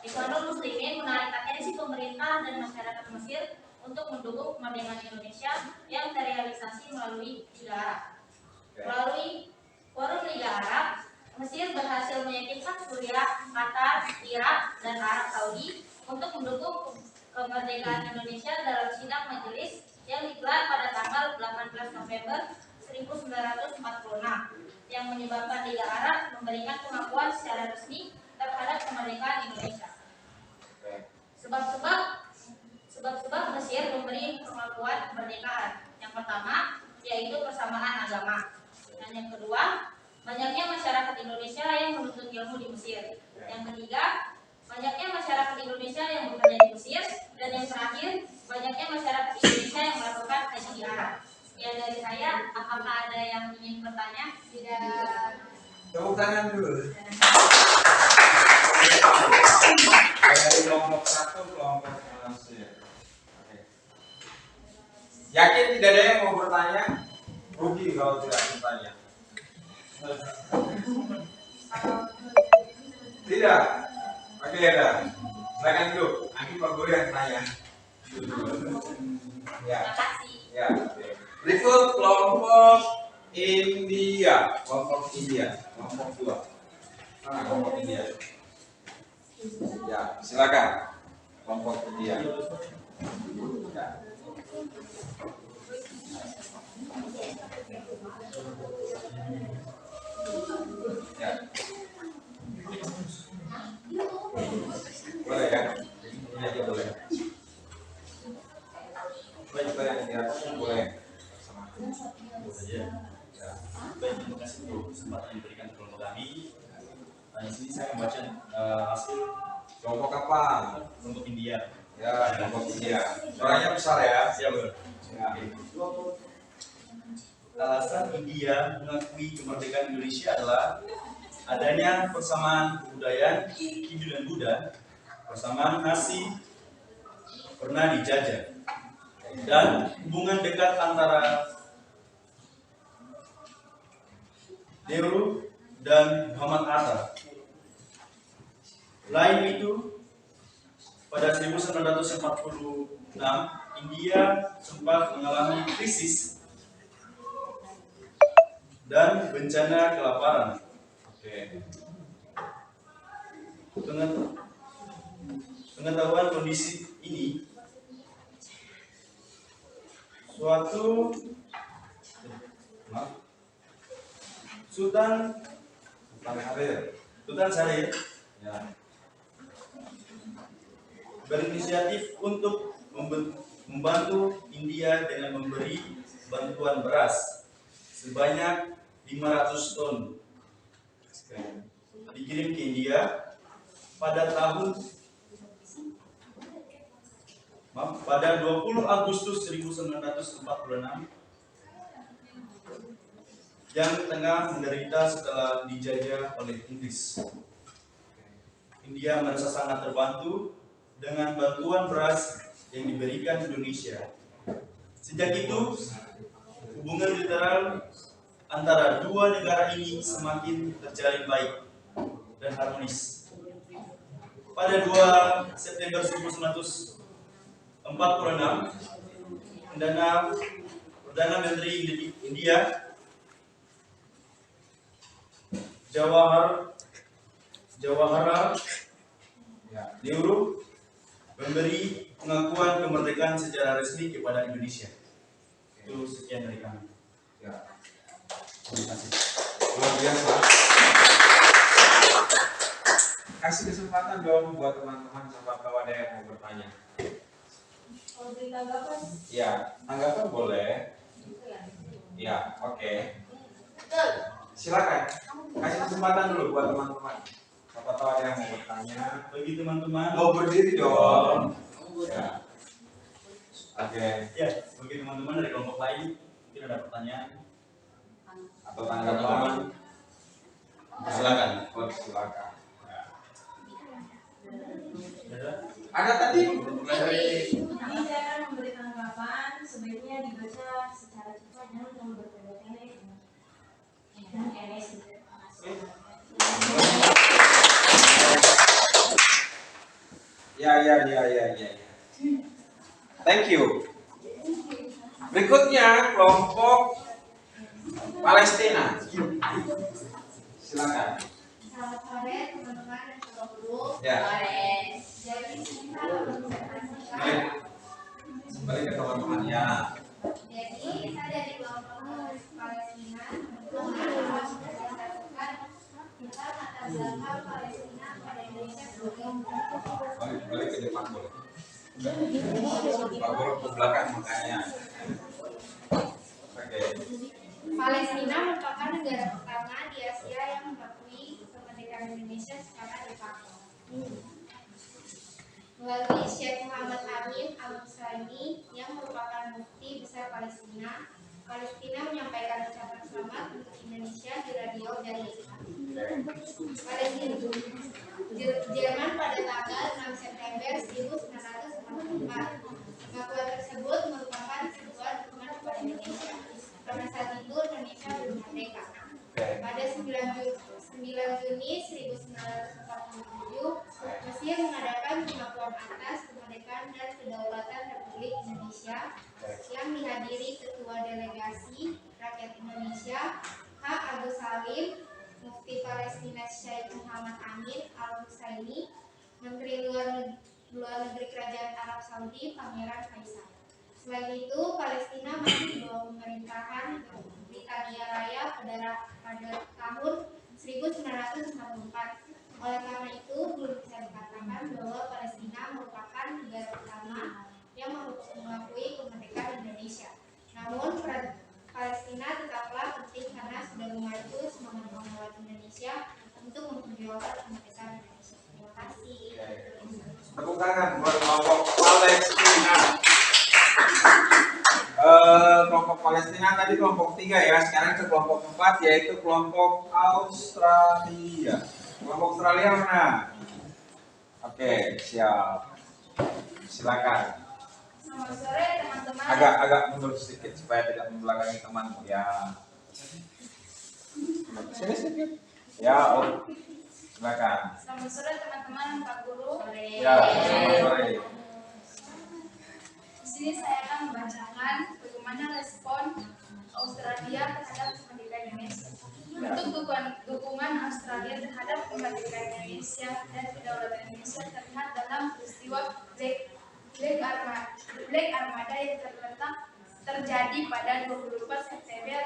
Ikhwanul Muslimin menarik atensi pemerintah dan masyarakat Mesir untuk mendukung kemerdekaan Indonesia yang terrealisasi melalui Liga Arab. Melalui Forum Liga Arab, Mesir berhasil meyakinkan Suriah, Qatar, Irak, dan Arab Saudi untuk mendukung kemerdekaan Indonesia dalam sidang majelis yang digelar pada tanggal 18 November 1946 yang menyebabkan Liga Arab memberikan pengakuan secara resmi terhadap kemerdekaan Indonesia. Sebab-sebab Mesir memberi pengakuan kemerdekaan. Yang pertama, yaitu persamaan agama. Dan yang kedua, banyaknya masyarakat Indonesia yang menuntut ilmu di Mesir. Yang ketiga, banyaknya masyarakat Indonesia yang bekerja di Mesir. Dan yang terakhir, banyaknya masyarakat Indonesia yang melakukan haji di Arab. Ya, dari saya, Apakah ada yang ingin bertanya? Tidak. Tepuk tangan dulu. Dari kelompok 1, kelompok manusia. Oke. Yakin tidak ada yang mau bertanya? Rugi kalau tidak bertanya. Tidak. Oke, ya. Silakan dulu. Nanti Pak Guru yang tanya. Ya. Ya. Berikut kelompok India. Kelompok India. Kelompok 2. Mana kelompok India? Ya, silakan. Kelompok India. Ya. Ya. Boleh ya? Ini aja boleh. Baik, yang di atas boleh. Ya. Baik, terima kasih untuk kesempatan yang diberikan kelompok kami. Di sini saya membaca hasil Kelompok apa? kelompok India. Ya, kelompok India. Suaranya besar ya? Siap, Bro. Ya. Alasan India mengakui kemerdekaan Indonesia adalah adanya persamaan kebudayaan Hindu dan Buddha, persamaan nasi pernah dijajah, dan hubungan dekat antara Nehru dan Muhammad Hatta. Lain itu, pada 1946, India sempat mengalami krisis dan bencana kelaparan. Oke. Pengetahuan kondisi ini, Sultan Syahrir Ya. berinisiatif untuk membantu India dengan memberi bantuan beras sebanyak 500 ton dikirim ke India pada 20 Agustus 1946 yang tengah menderita setelah dijajah oleh Inggris. India merasa sangat terbantu dengan bantuan beras yang diberikan Indonesia. Sejak itu, hubungan bilateral antara dua negara ini semakin terjalin baik dan harmonis. Pada 2 September 1946, Perdana Menteri India Jawaharlal Nehru memberi pengakuan kemerdekaan secara resmi kepada Indonesia. Itu sekian dari kami. Ya. Terima kasih. Luar biasa. Kasih kesempatan dong buat teman-teman sama kalau ada yang mau bertanya. Kalau beri tanggapan, Ya, tanggapan boleh. Ya, oke. Silakan. Kasih kesempatan dulu buat teman-teman. Siapa tahu ada yang mau bertanya. Bagi teman-teman, Mau berdiri dong. Ya. Oke. ya, bagi teman-teman dari kelompok lain, mungkin ada pertanyaan Atau tanggapan. silakan. Silakan. Ada? Ada tadi. ini saya akan memberi tanggapan. Sebaiknya dibaca secara cepat dan jangan bertele-tele. Dan eres gitu. Ya. Thank you. Berikutnya kelompok Palestina. Silakan. Selamat sore teman-teman dan sobat guru. Ya. Jadi kita menginformasikan. Kembali ke teman-teman ya. Jadi saya dari kelompok Palestina berdasarkan kita latar belakang Palestina pada Indonesia sebagai Balik ke depan boleh. Pak Guru ke belakang makanya. Oke. Palestina merupakan negara pertama di Asia yang mengakui kemerdekaan Indonesia secara de facto. Melalui Syekh Muhammad Amin Al-Husaini yang merupakan mufti besar Palestina, Palestina menyampaikan ucapan selamat untuk Indonesia di radio dan Palestina. Jerman pada tanggal 6 September 1944. Pengakuan tersebut merupakan sebuah dukungan kepada Indonesia karena saat itu Indonesia belum merdeka. Pada 9 Juni 1947, Mesir mengadakan pengakuan atas kemerdekaan dan kedaulatan Republik Indonesia yang dihadiri Ketua Delegasi Rakyat Indonesia H. Agus Salim, Mufti Palestina Syekh Muhammad Amin Al-Husaini, Menteri Luar Negeri Kerajaan Arab Saudi Pangeran Faisal. Selain itu, Palestina masih di bawah pemerintahan Britania Raya pada tahun 1944. Oleh karena itu, belum bisa dikatakan bahwa Palestina merupakan negara pertama yang mengakui kemerdekaan Indonesia. Namun, Palestina tetaplah penting karena sudah membantu semangat penguat Indonesia untuk memperjuangkan kemerdekaan Indonesia. Terima kasih. Tepuk tangan buat kelompok Palestina. Kelompok Palestina tadi kelompok 3 ya. Sekarang ke kelompok 4 yaitu kelompok Australia. Kelompok Australia mana? Oke, siap. Silakan. Selamat sore teman-teman. Agak mundur sedikit supaya tidak membelakangi temanmu ya. Sini sedikit. Ya, silakan. Selamat sore teman-teman, Pak Guru. Ya, selamat sore. Di sini saya akan membacakan bagaimana respon Australia terhadap kemerdekaan Indonesia. Bentuk dukungan Australia terhadap kemerdekaan Indonesia dan kedaulatan Indonesia terlihat dalam peristiwa Black Armada yang terjadi pada 24 September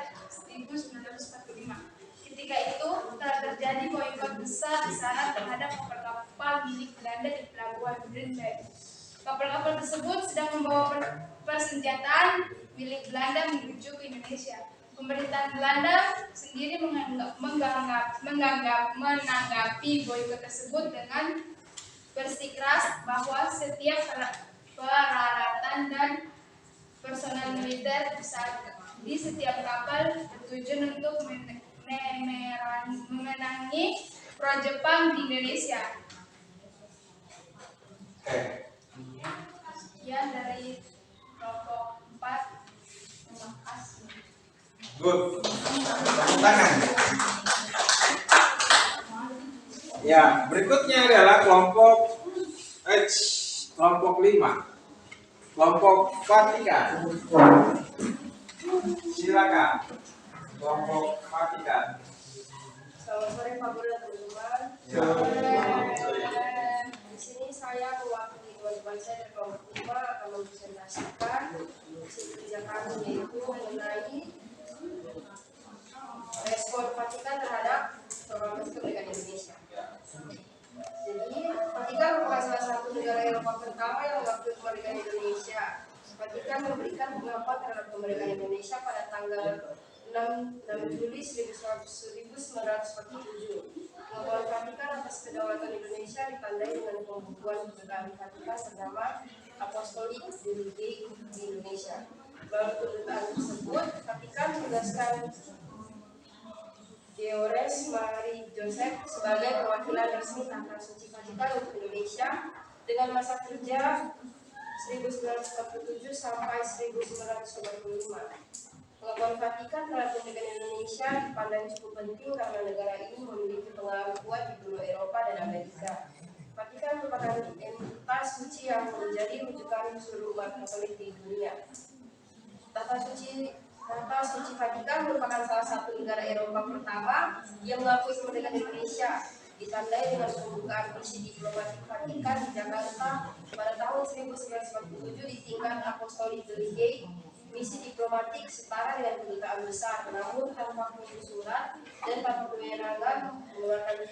1945. Ketika itu telah terjadi boikot besar-besaran terhadap kapal-kapal milik Belanda di pelabuhan Brunei. Kapal-kapal tersebut sedang membawa persenjataan milik Belanda menuju ke Indonesia. Pemerintahan Belanda sendiri menanggapi boikot tersebut dengan bersikeras bahwa setiap peralatan dan personel militer di setiap kapal bertujuan untuk memenangi pro-Jepang di Indonesia. Sekian dari kelompok 4. Terima kasih. Good. Tepuk tangan. Ya, berikutnya adalah kelompok 5. Kelompok Vatikan. Silakan. Kelompok Vatikan. Selamat sore Pak Guru dan teman-teman. Di sini saya mewakili teman-teman saya dari kelompok 5 akan mempresentasikan kerja kami yaitu mengenai respon Vatikan terhadap proklamasi kemerdekaan Indonesia. Jadi Vatikan merupakan salah satu negara Eropa pertama yang mengakui kemerdekaan Indonesia. Vatikan memberikan pengakuan terhadap kemerdekaan Indonesia pada tanggal 6 Juli 1947. Pengakuan Vatikan atas kedaulatan Indonesia ditandai dengan pembukuan kedutaan Vatikan bernama Apostolic Delegate di Indonesia. Melalui kedutaan tersebut, Vatikan menugaskan Georges Marie Joseph sebagai perwakilan resmi Tahta Suci Vatikan untuk Indonesia dengan masa kerja 1947 sampai 1995. Pengakuan Vatikan terhadap kemerdekaan Indonesia dipandang cukup penting karena negara ini memiliki pengaruh kuat di benua Eropa dan Amerika. Vatikan merupakan entitas suci yang menjadi rujukan seluruh umat Katolik di dunia. Tahta Suci Vatikan merupakan salah satu negara Eropa pertama yang mengakui kemerdekaan Indonesia, ditandai dengan pembukaan misi diplomatik Vatikan di Jakarta pada tahun 1947 di tingkat Apostolic Delegate. Misi diplomatik setara dengan kedutaan besar, namun tanpa kirim surat dan tanpa kewenangan mengeluarkan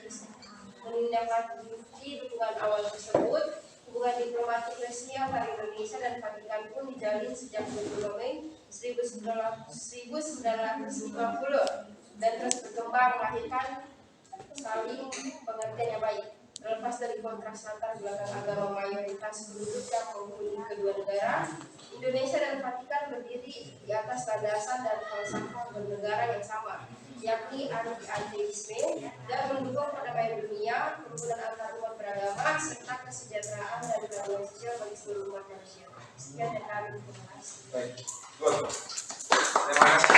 menindaklanjuti dukungan awal tersebut. Hubungan diplomatik resmi antara Indonesia dan Vatikan pun dijalin sejak 20 Mei 1950 dan terus berkembang melahirkan saling pengertian yang baik. Dalam Terlepas dari kontras latar belakang agama mayoritas penduduk yang menghuni kedua negara, Indonesia dan Vatikan berdiri di atas landasan dan falsafah bernegara yang sama, yakni anti-ateisme dan mendukung perdamaian dunia, kerukunan antar umat beragama, serta kesejahteraan dan keadilan sosial bagi seluruh umat manusia. Sekian dari kami. Terima kasih. Baik, good. Terima kasih.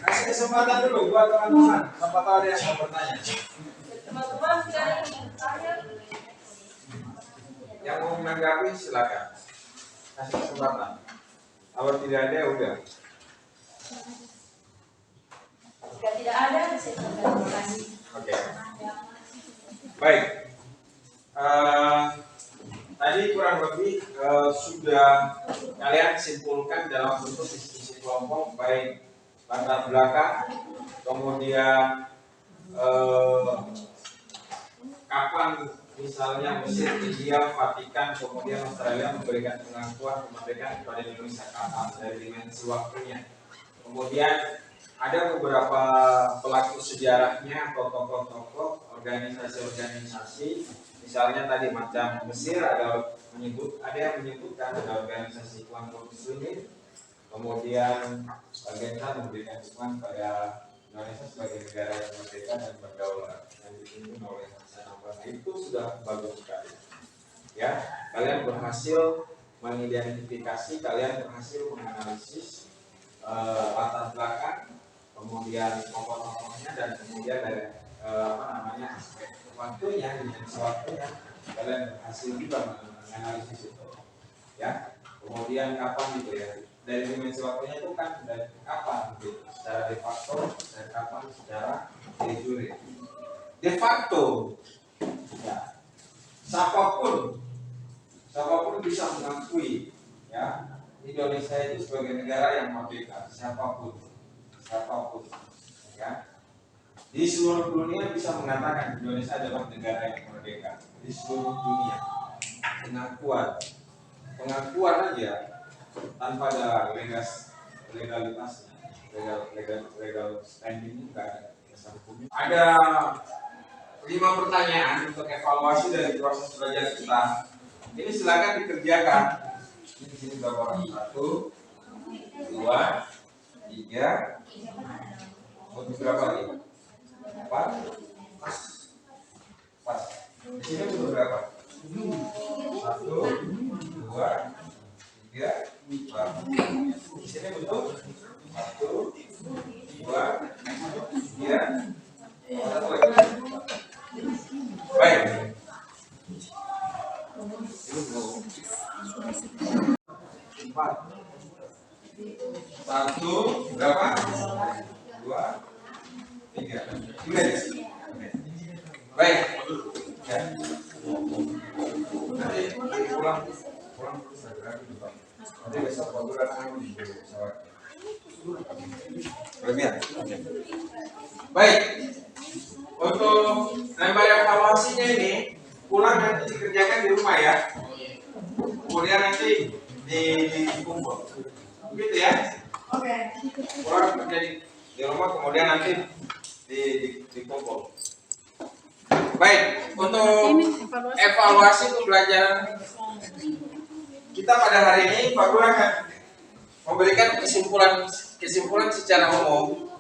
Kasih kesempatan dulu buat teman-teman. Siapa tahu ada yang mau bertanya. Teman-teman, tidak ada yang bertanya? Yang mau menanggapi silakan. Kasih kesempatan. Kalau tidak ada, udah. Jika tidak ada, saya terima kasih. Oke. Baik. Tadi kurang lebih sudah kalian simpulkan dalam bentuk diskusi kelompok, baik latar belakang, kemudian kapan misalnya Mesir, India, Vatikan, kemudian Australia memberikan pengakuan kemerdekaan kepada Indonesia, kapan dari dimensi waktunya. Kemudian ada beberapa pelaku sejarahnya, tokoh-tokoh, organisasi-organisasi, misalnya tadi macam Mesir ada yang menyebutkan ada organisasi Ikhwan Muslimin, kemudian Bagaikan memberikan dukungan pada Indonesia sebagai negara yang merdeka dan berdaulat yang dipimpin oleh Hasan Abbas. Itu sudah bagus sekali. Ya, kalian berhasil mengidentifikasi, kalian berhasil menganalisis latar belakang, kemudian tokoh-tokohnya, dan kemudian dari aspek waktunya, dimensi waktunya, kalian berhasil juga menganalisis itu. Ya, kemudian kapan gitu ya? Dari dimensi waktunya itu kan dari kapan gitu, secara de facto, dari kapan secara de jure. De facto, ya, siapapun bisa mengakui ya Indonesia itu sebagai negara yang merdeka, siapapun, ya. Di seluruh dunia bisa mengatakan Indonesia adalah negara yang merdeka di seluruh dunia. Pengakuan aja tanpa ada legalitasnya, legal standing enggak ada dasar hukumnya. Ada 5 pertanyaan untuk evaluasi dari proses belajar kita. Ini silakan dikerjakan. Di sini berapa orang? 1, 2, 3. Untuk berapa lagi? 4. Pas. Di sini butuh berapa? 1, 2, 3, 4. Di sini butuh 1, 2, 3. Satu lagi. Baik. Empat. 1, berapa? 2, 3. Baik. Ya. Nanti pulang segera gitu. Nanti besok program akan pesawat. Berlebihan. Oke. Baik. Untuk nambah evaluasinya ini pulang nanti dikerjakan di rumah ya. Kemudian nanti dikumpul. Begitu ya? Oke. Pulang kerja di rumah, kemudian nanti dikumpul. Baik, untuk evaluasi pembelajaran kita pada hari ini, Pak Guru akan memberikan kesimpulan secara umum.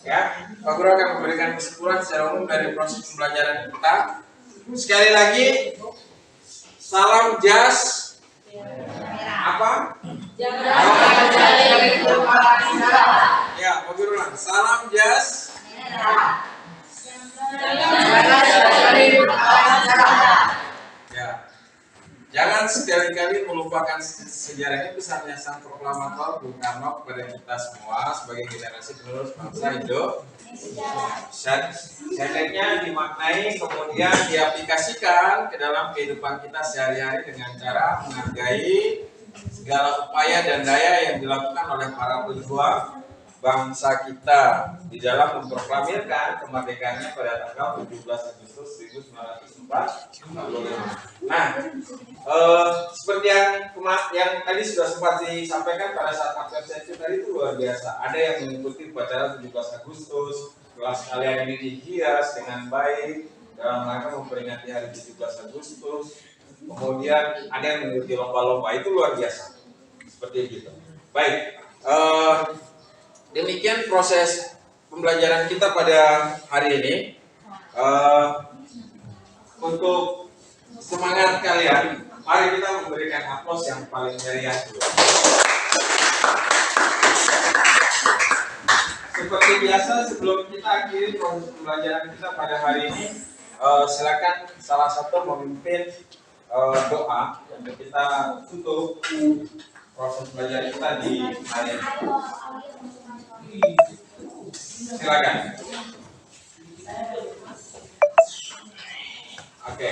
Ya, Pak Guru akan memberikan kesimpulan secara umum dari proses pembelajaran kita. Sekali lagi, salam jas. Apa? Ya, Pak Guru ulang. Salam jas. Ya, jangan sekali-kali melupakan sejarahnya pesannya sang proklamator Bung Karno kepada kita semua sebagai generasi penerus bangsa Indonesia. Sejarahnya dimaknai kemudian diaplikasikan ke dalam kehidupan kita sehari-hari dengan cara menghargai segala upaya dan daya yang dilakukan oleh para pejuang bangsa kita di dalam memproklamirkan kemerdekaannya pada tanggal 17 Agustus 1945. Nah, seperti yang tadi sudah sempat disampaikan pada saat absensi tadi itu luar biasa. Ada yang mengikuti upacara 17 Agustus, kelas kalian ini dihias dengan baik dalam rangka memperingati hari 17 Agustus. Kemudian ada yang mengikuti lomba-lomba, itu luar biasa. Seperti itu. Baik, demikian proses pembelajaran kita pada hari ini. Untuk semangat kalian, mari kita memberikan aplaus yang paling meriah dulu. Seperti biasa, sebelum kita akhiri proses pembelajaran kita pada hari ini, silakan salah satu memimpin doa untuk kita tutup proses belajar kita di hari ini. Silakan. Oke.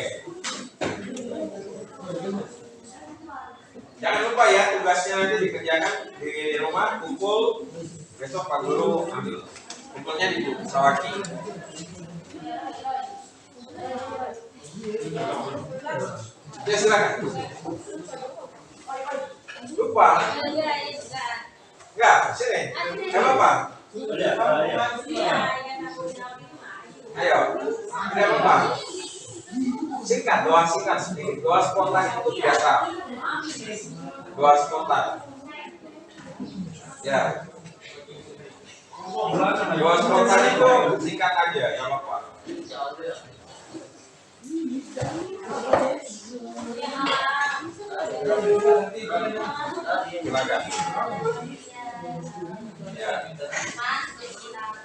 Jangan lupa ya, tugasnya nanti dikerjakan di rumah. Kumpul besok Pak Guru ambil kumpulnya di Sawaki. Ya silakan. Lupa? Enggak, sini. Enggak apa-apa. Ayo, enggak apa-apa. Singkat, doa singkat sedikit. Doa spontan itu biasa. Doa spontan. Ya. Doa spontan itu singkat aja, enggak apa-apa. Silakan. Ya.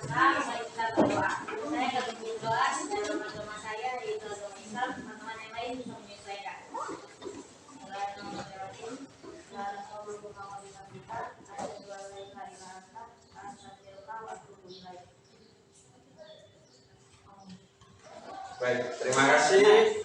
Saya akan berdoa dalam agama saya yaitu agama Islam, teman-teman yang lain bisa menyesuaikan. Baik, terima kasih.